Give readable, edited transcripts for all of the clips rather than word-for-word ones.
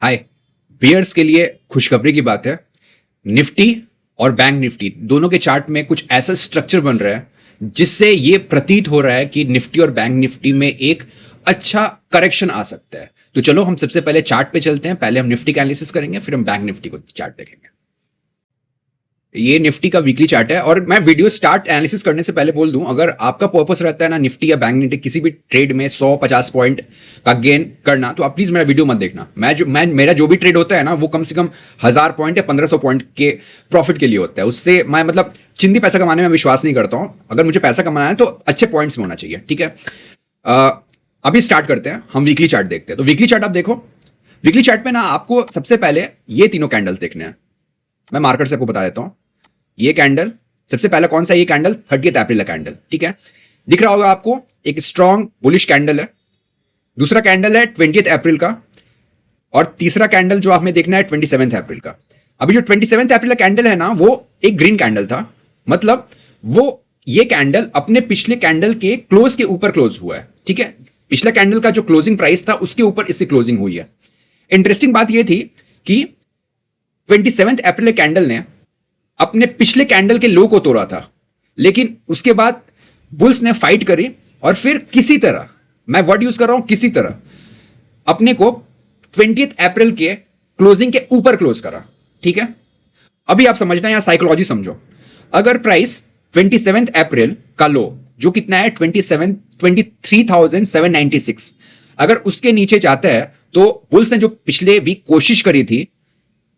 हाय। Bears के लिए खुशखबरी की बात है। निफ्टी और बैंक निफ्टी दोनों के चार्ट में कुछ ऐसा स्ट्रक्चर बन रहा है जिससे ये प्रतीत हो रहा है कि निफ्टी और बैंक निफ्टी में एक अच्छा करेक्शन आ सकता है। तो चलो हम सबसे पहले चार्ट पे चलते हैं। पहले हम निफ्टी का एनालिसिस करेंगे, फिर हम बैंक निफ्टी को चार्ट देखेंगे। ये निफ्टी का वीकली चार्ट है और मैं वीडियो स्टार्ट एनालिसिस करने से पहले बोल दूं, अगर आपका पर्पस रहता है ना निफ्टी या बैंक निफ्टी किसी भी ट्रेड में 100-50 पॉइंट का गेन करना, तो आप प्लीज मेरा वीडियो मत देखना। मेरा जो भी ट्रेड होता है ना वो कम से कम 1000 पॉइंट या 1500 पॉइंट के प्रॉफिट के लिए होता है। उससे मैं मतलब चिंदी पैसा कमाने में विश्वास नहीं करता हूं। अगर मुझे पैसा कमाना है तो अच्छे पॉइंट्स में होना चाहिए, ठीक है। अभी स्टार्ट करते हैं, हम वीकली चार्ट देखते हैं। तो वीकली चार्ट आप देखो। वीकली चार्ट पे ना आपको सबसे पहले ये तीनों कैंडल देखने हैं। मैं मार्केट से आपको बता देता हूं। ये कैंडल सबसे पहला कौन सा, ये कैंडल 30 अप्रैल का कैंडल, ठीक है। दिख रहा होगा आपको, एक स्ट्रॉन्ग बुलिश कैंडल है। दूसरा कैंडल है 20 अप्रैल का और तीसरा कैंडल जो आपने देखना है 27 अप्रैल का। अभी जो 27 अप्रैल का कैंडल है ना वो एक ग्रीन कैंडल था, मतलब वो ये कैंडल अपने पिछले कैंडल के क्लोज के ऊपर क्लोज हुआ है, ठीक है। पिछला कैंडल का जो क्लोजिंग प्राइस था उसके ऊपर इसकी क्लोजिंग हुई है। इंटरेस्टिंग बात यह थी कि 27 अप्रैल कैंडल ने अपने पिछले कैंडल के लो को तोड़ा था, लेकिन उसके बाद बुल्स ने फाइट करी और फिर किसी तरह, मैं वर्ड यूज कर रहा हूं किसी तरह, अपने को 20 अप्रैल के क्लोजिंग के ऊपर क्लोज करा, ठीक है। अभी आप समझना, यहां साइकोलॉजी समझो। अगर प्राइस 27 अप्रैल का लो जो कितना है 23,796, अगर उसके नीचे जाता है तो बुल्स ने जो पिछले वीक कोशिश करी थी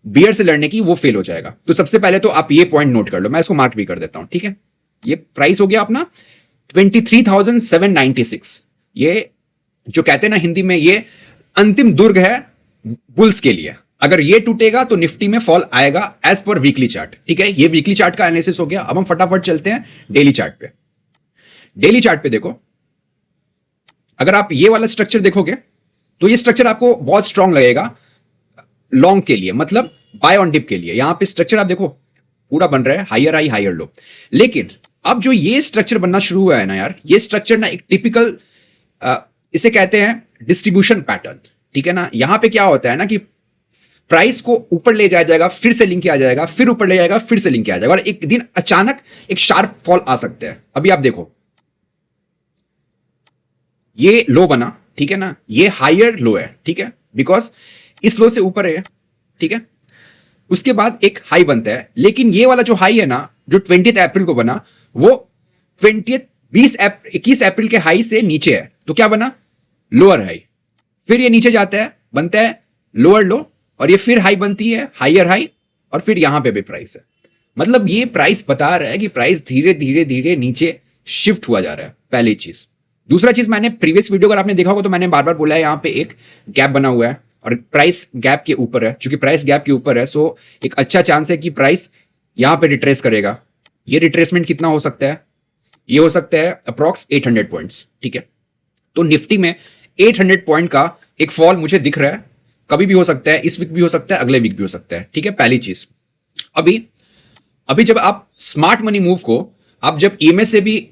बियर से लड़ने की वो फेल हो जाएगा। तो सबसे पहले तो आप ये पॉइंट नोट कर लो, मैं इसको मार्क भी कर देता हूं, ठीक है। ये प्राइस हो गया अपना 23,796। ये जो कहते हैं ना हिंदी में, ये अंतिम दुर्ग है बुल्स के लिए। अगर ये टूटेगा तो निफ्टी में फॉल आएगा एज पर वीकली चार्ट, ठीक है। ये वीकली चार्ट का एनालिसिस हो गया। अब हम फटाफट चलते हैं डेली चार्ट पे। डेली चार्ट पे देखो, अगर आप ये वाला स्ट्रक्चर देखोगे तो ये स्ट्रक्चर आपको बहुत स्ट्रांग लगेगा लॉन्ग के लिए, मतलब बाय ऑन डिप के लिए। यहां पे स्ट्रक्चर आप देखो पूरा बन रहा है हायर हाई हायर लो। लेकिन अब जो ये स्ट्रक्चर बनना शुरू हुआ है ना यार, ये स्ट्रक्चर ना एक टिपिकल इसे कहते हैं डिस्ट्रीब्यूशन पैटर्न, ठीक है ना। यहां पे क्या होता है ना कि प्राइस को ऊपर ले जाया जाएगा, फिर से लिंक किया जाएगा, फिर ऊपर ले जाएगा, फिर से लिंक किया जाएगा और एक दिन अचानक एक शार्प फॉल आ सकता है। अभी आप देखो ये लो बना, ठीक है ना, ये हायर लो है, ठीक है, बिकॉज इस लो से ऊपर है, ठीक है। उसके बाद एक हाई बनता है, लेकिन ये वाला जो हाई है ना जो 20 अप्रैल को बना वो 21 अप्रैल के हाई से नीचे है, तो क्या बना लोअर हाई। फिर ये नीचे जाता है, बनता है लोअर लो और ये फिर हाई बनती है हायर हाई और फिर यहां पे भी प्राइस है। मतलब ये प्राइस बता रहा है कि प्राइस धीरे धीरे धीरे नीचे शिफ्ट हुआ जा रहा है, पहली चीज। दूसरा चीज, मैंने प्रीवियस वीडियो अगर आपने देखा होगा तो मैंने बार बार बोला है यहां पे एक गैप बना हुआ है और प्राइस गैप के ऊपर है। चूंकि प्राइस गैप के ऊपर है सो एक अच्छा चांस है कि प्राइस यहां पे रिट्रेस करेगा। ये रिट्रेसमेंट कितना हो सकता है, ये हो सकता है अप्रॉक्स 800 पॉइंट्स, ठीक है। तो निफ्टी में 800 पॉइंट का एक फॉल मुझे दिख रहा है, कभी भी हो सकता है, इस वीक भी हो सकता है, अगले वीक भी हो सकता है, ठीक है। पहली चीज, अभी जब आप स्मार्ट मनी मूव को आप जब ईएमएस से भी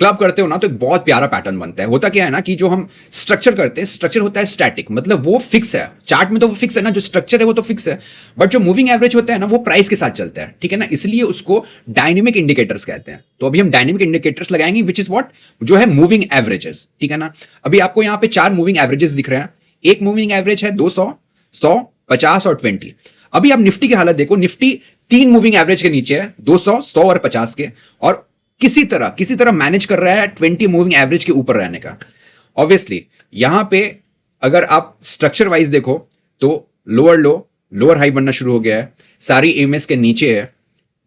क्लब करते हो ना तो एक बहुत प्यारा पैटर्न बनता है। होता क्या है ना कि जो हम स्ट्रक्चर करते हैं, स्ट्रक्चर होता है स्टैटिक, मतलब वो फिक्स है। चार्ट में तो वो फिक्स है ना, जो स्ट्रक्चर है वो तो फिक्स है, बट जो मूविंग एवरेज होता है ना वो प्राइस के साथ चलता है, ठीक है ना। इसलिए उसको डायनेमिक इंडिकेटर्स कहते हैं। तो अभी हम डायनेमिक इंडिकेटर्स लगाएंगे विच इज व्हाट, जो है मूविंग एवरेजेस, ठीक है ना। अभी आपको यहाँ पे 4 मूविंग एवरेजेस दिख रहे हैं। एक मूविंग एवरेज है 200, 100, 50 और 20। अभी आप निफ्टी की हालत देखो, निफ्टी 3 मूविंग एवरेज के नीचे है, 200, 100 और 50 के, और किसी तरह मैनेज कर रहा है 20 मूविंग एवरेज के ऊपर रहने का। ऑब्वियसली यहां पे अगर आप स्ट्रक्चर वाइज देखो तो लोअर लो लोअर हाई बनना शुरू हो गया है, सारी एमएस के नीचे है।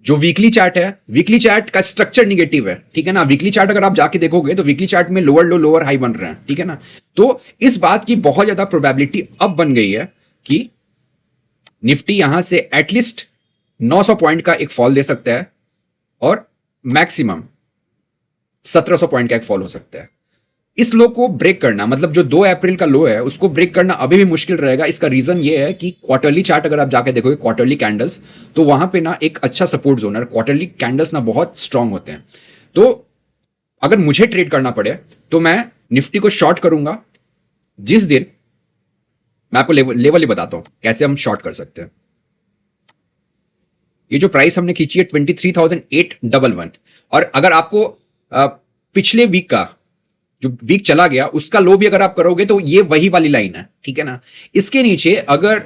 जो वीकली चार्ट है, वीकली चार्ट का स्ट्रक्चर निगेटिव है, ठीक है ना। वीकली चार्ट अगर आप जाके देखोगे तो वीकली चार्ट में लोअर लो लोअर हाई बन रहे हैं, ठीक है ना। तो इस बात की बहुत ज्यादा प्रोबेबिलिटी अब बन गई है कि निफ्टी यहां से एटलीस्ट 900 पॉइंट का एक फॉल दे सकता है और मैक्सिमम 1700 पॉइंट का एक फॉल हो सकता है। इस लो को ब्रेक करना, मतलब जो 2 अप्रैल का लो है उसको ब्रेक करना अभी भी मुश्किल रहेगा। इसका रीजन ये है कि क्वार्टरली चार्ट अगर आप जाके देखोगे, क्वार्टरली कैंडल्स, तो वहां पे ना एक अच्छा सपोर्ट जोन है। क्वार्टरली कैंडल्स ना बहुत स्ट्रांग होते हैं। तो अगर मुझे ट्रेड करना पड़े तो मैं निफ्टी को शॉर्ट करूंगा जिस दिन मैं आपको लेवल ही बताता हूं कैसे हम शॉर्ट कर सकते हैं। ये जो प्राइस हमने खींची है 23,811, और अगर आपको पिछले वीक का जो वीक चला गया उसका लो भी अगर आप करोगे तो ये वही वाली लाइन है, ठीक है ना। इसके नीचे अगर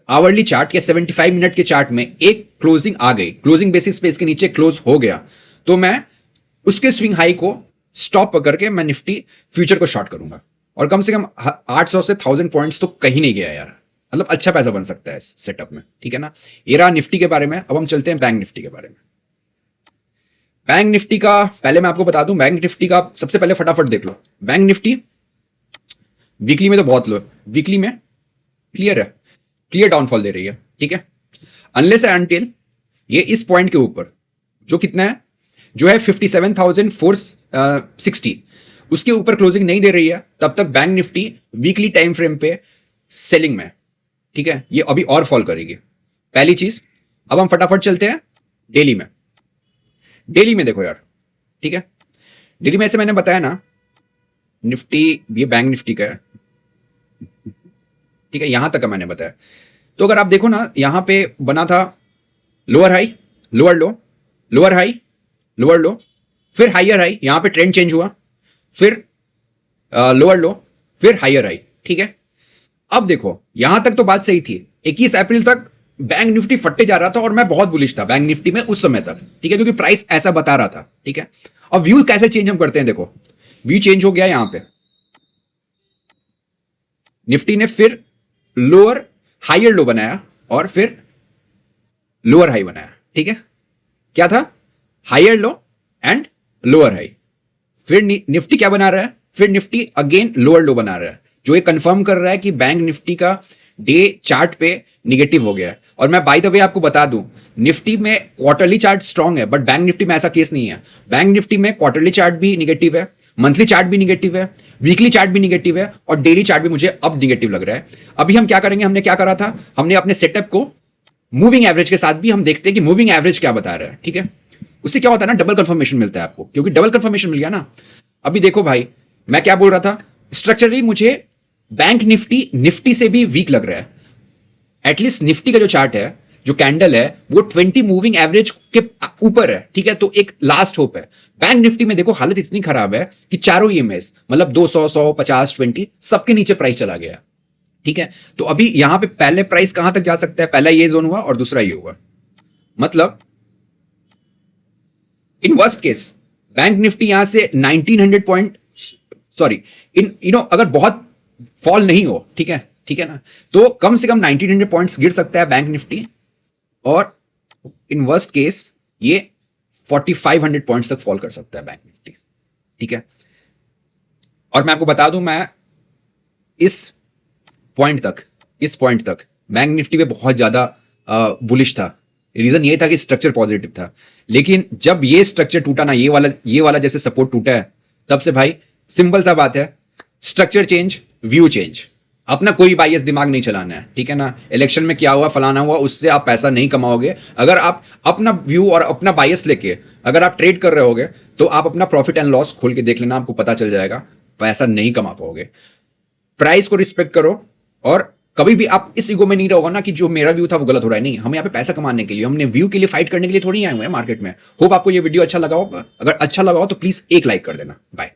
आवरली चार्ट या 75 मिनट के चार्ट में एक क्लोजिंग आ गई, क्लोजिंग बेसिस पे इसके नीचे क्लोज हो गया, तो मैं उसके स्विंग हाई को स्टॉप पकड़ के मैं निफ्टी फ्यूचर को शॉर्ट करूंगा, और कम से कम 800 से 1000 पॉइंट्स तो कहीं नहीं गया यार, मतलब अच्छा पैसा बन सकता है इस सेटअप में, ठीक है ना। ये रहा निफ्टी के बारे में। अब हम चलते हैं बैंक निफ्टी के बारे में। बैंक निफ्टी का पहले मैं आपको बता दूं, बैंक निफ्टी का सबसे पहले फटाफट देख लो। बैंक निफ्टी वीकली में तो बहुत लो है, वीकली में क्लियर है, क्लियर डाउनफॉल दे रही है, ठीक है। अनलेस एंड अनटिल ये इस पॉइंट के ऊपर जो कितना है, जो है 57,460, उसके ऊपर क्लोजिंग नहीं दे रही है, तब तक bank Nifty weekly time frame पे सेलिंग में, ठीक है। ये अभी और फॉल करेगी, पहली चीज। अब हम फटाफट चलते हैं डेली में। डेली में देखो यार, ठीक है, डेली में ऐसे मैंने बताया ना, निफ्टी ये बैंक निफ्टी का है, ठीक है, यहां तक का मैंने बताया। तो अगर आप देखो ना, यहां पे बना था लोअर हाई, लोअर लो, लोअर हाई, लोअर लो, फिर हाइयर हाई, यहां पे ट्रेंड चेंज हुआ, फिर लोअर लो, फिर हाइयर हाई, ठीक है। अब देखो यहां तक तो बात सही थी, 21 अप्रैल तक बैंक निफ्टी फटते जा रहा था और मैं बहुत बुलिश था बैंक निफ्टी में उस समय तक, ठीक है, क्योंकि प्राइस ऐसा बता रहा था, ठीक है। अब व्यू कैसे चेंज हम करते हैं, देखो व्यू चेंज हो गया यहां पे, निफ्टी ने फिर लोअर हाइयर लो बनाया और फिर लोअर हाई बनाया, ठीक है। क्या था, higher low and lower high. फिर निफ्टी क्या बना रहा है, फिर निफ्टी अगेन लोअर लो बना रहा है, जो ये कंफर्म कर रहा है कि बैंक निफ्टी का डे चार्ट पे निगेटिव हो गया है। और मैं बाय द वे आपको बता दूं, निफ्टी में क्वार्टरली चार्ट स्ट्रांग है, बट बैंक निफ्टी में ऐसा केस नहीं है। बैंक निफ्टी में क्वार्टरली चार्ट भी निगेटिव है, मंथली चार्ट भी निगेटिव है, वीकली चार्ट भी निगेटिव है, और डेली चार्ट भी मुझे अब निगेटिव लग रहा है। अभी हम क्या करेंगे, हमने क्या करा था, हमने अपने सेटअप को मूविंग एवरेज के साथ भी हम देखते हैं कि मूविंग एवरेज क्या बता रहा है, ठीक है। उससे क्या होता है ना, डबल कंफर्मेशन मिलता है आपको, क्योंकि डबल कंफर्मेशन मिल गया ना। अभी देखो भाई, मैं क्या बोल रहा था, स्ट्रक्चरली मुझे बैंक निफ्टी निफ्टी से भी वीक लग रहा है। एटलीस्ट निफ्टी का जो चार्ट है, जो कैंडल है, वो 20 मूविंग एवरेज के ऊपर है, ठीक है, तो एक लास्ट होप है। बैंक निफ्टी में देखो हालत इतनी खराब है कि चारों ईएमएस मतलब 200, 100, 50, 20 सबके नीचे प्राइस चला गया, ठीक है। तो अभी यहां पे पहले प्राइस कहां तक जा सकता है, पहला ये जोन हुआ और दूसरा ये हुआ, मतलब in worst case bank Nifty यहां से 1900 पॉइंट, सॉरी, इन अगर बहुत फॉल नहीं हो, ठीक है, ठीक है ना, तो कम से कम 1900 पॉइंट्स गिर सकता है बैंक निफ्टी, और इन वर्स्ट केस ये 4500 पॉइंट्स तक फॉल कर सकता है बैंक निफ्टी, ठीक है। और मैं आपको बता दूं, मैं इस पॉइंट तक बैंक निफ्टी पे बहुत ज्यादा बुलिश था। रीजन ये था कि स्ट्रक्चर पॉजिटिव था, लेकिन जब ये स्ट्रक्चर टूटा ना, ये वाला जैसे सपोर्ट टूटा है, तब से भाई सिंपल सा बात है, स्ट्रक्चर चेंज, व्यू चेंज। अपना कोई बायस दिमाग नहीं चलाना है, ठीक है ना। इलेक्शन में क्या हुआ, फलाना हुआ, उससे आप पैसा नहीं कमाओगे। अगर आप अपना व्यू और अपना बायस लेके अगर आप ट्रेड कर रहे होगे, तो आप अपना प्रॉफिट एंड लॉस खोल के देख लेना, आपको पता चल जाएगा, पैसा नहीं कमा पाओगे। प्राइस को रिस्पेक्ट करो, और कभी भी आप इस ईगो में नहीं रहोगा ना कि जो मेरा व्यू था वो गलत हो रहा है। नहीं, हम यहाँ पे पैसा कमाने के लिए, हमने व्यू के लिए फाइट करने के लिए थोड़ी आए हुए हैं मार्केट में। होप आपको ये वीडियो अच्छा लगा हो। अगर अच्छा लगा हो तो प्लीज एक लाइक कर देना। बाय।